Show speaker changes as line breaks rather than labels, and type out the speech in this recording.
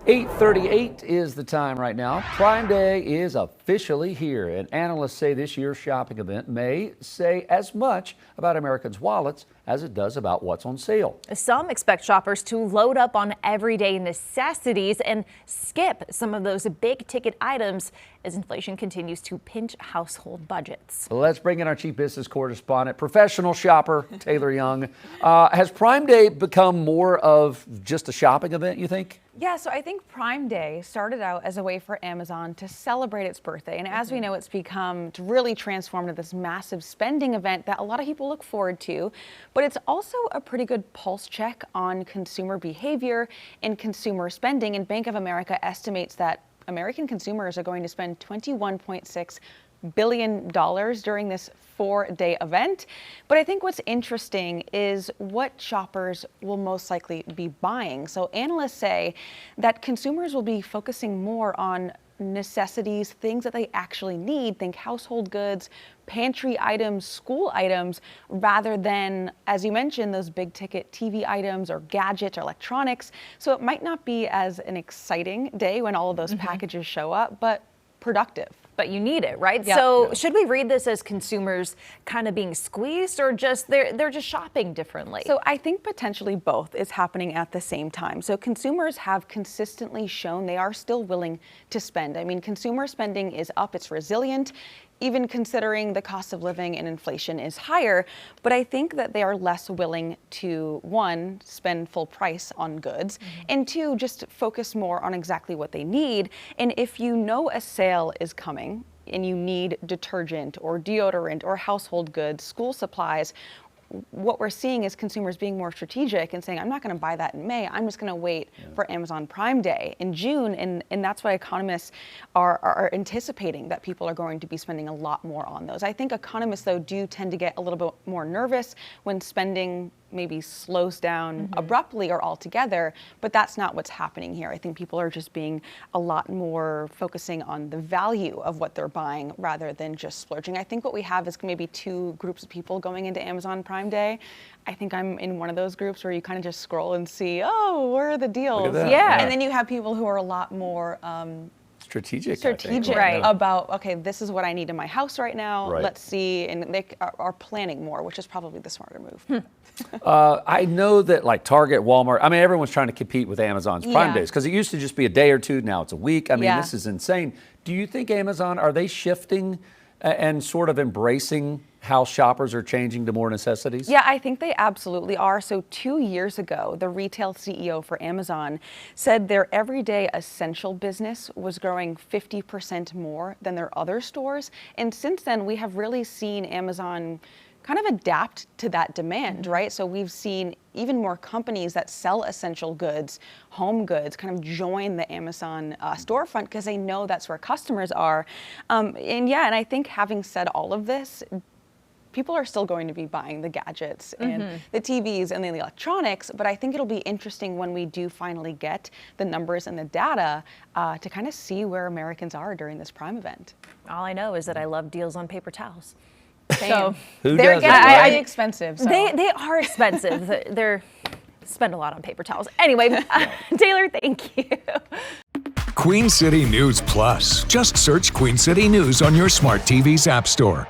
8:38 is the time right now. Prime Day is officially here, and analysts say this year's shopping event may say as much about Americans' wallets as it does about what's on sale.
Some expect shoppers to load up on everyday necessities and skip some of those big ticket items as inflation continues to pinch household budgets.
Let's bring in our chief business correspondent, professional shopper, Taylor Young. Has Prime Day become more of just a shopping event, you think?
Yeah, so I think Prime Day started out as a way for Amazon to celebrate its birthday. And as we know, it's become really transformed into this massive spending event that a lot of people look forward to. But it's also a pretty good pulse check on consumer behavior and consumer spending. And Bank of America estimates that American consumers are going to spend $21.6 billion during this 4-day event. But I think what's interesting is what shoppers will most likely be buying. So analysts say that consumers will be focusing more on necessities, things that they actually need, think household goods, pantry items, school items, rather than, as you mentioned, those big ticket TV items or gadgets or electronics. So it might not be as an exciting day when all of those packages show up, but productive.
But you need it, right?
Yep.
So should we read this as consumers kind of being squeezed, or just they're just shopping differently?
So I think potentially both is happening at the same time. So consumers have consistently shown they are still willing to spend. I mean, consumer spending is up, it's resilient, even considering the cost of living and inflation is higher. But I think that they are less willing to, one, spend full price on goods, and two, just focus more on exactly what they need. And if you know a sale is coming and you need detergent or deodorant or household goods, school supplies, what we're seeing is consumers being more strategic and saying, I'm not going to buy that in May. I'm just going to wait for Amazon Prime Day in June. And that's why economists are anticipating that people are going to be spending a lot more on those. I think economists, though, do tend to get a little bit more nervous when spending maybe slows down abruptly or altogether, but that's not what's happening here. I think people are just being a lot more focusing on the value of what they're buying rather than just splurging. I think what we have is maybe two groups of people going into Amazon Prime Day. I think I'm in one of those groups where you kind of just scroll and see, oh, where are the deals?
Yeah.
And then you have people who are a lot more
Strategic
right.
about, okay, this is what I need in my house right now.
Right.
Let's see. And they are planning more, which is probably the smarter move.
I know that like Target, Walmart, I mean, everyone's trying to compete with Amazon's Prime Days because it used to just be a day or two. Now it's a week. I mean, this is insane. Do you think Amazon, are they shifting and sort of embracing how shoppers are changing to more necessities?
Yeah, I think they absolutely are. So 2 years ago, the retail CEO for Amazon said their everyday essential business was growing 50% more than their other stores. And since then, we have really seen Amazon kind of adapt to that demand, right? So we've seen even more companies that sell essential goods, home goods, kind of join the Amazon storefront because they know that's where customers are. And I think having said all of this, people are still going to be buying the gadgets and the TVs and the electronics, but I think it'll be interesting when we do finally get the numbers and the data to kind of see where Americans are during this Prime event.
All I know is that I love deals on paper towels.
So
they're
getting
right?
really expensive. So.
They are expensive. They're spend a lot on paper towels. Anyway, Taylor, thank you.
Queen City News Plus. Just search Queen City News on your smart TV's app store.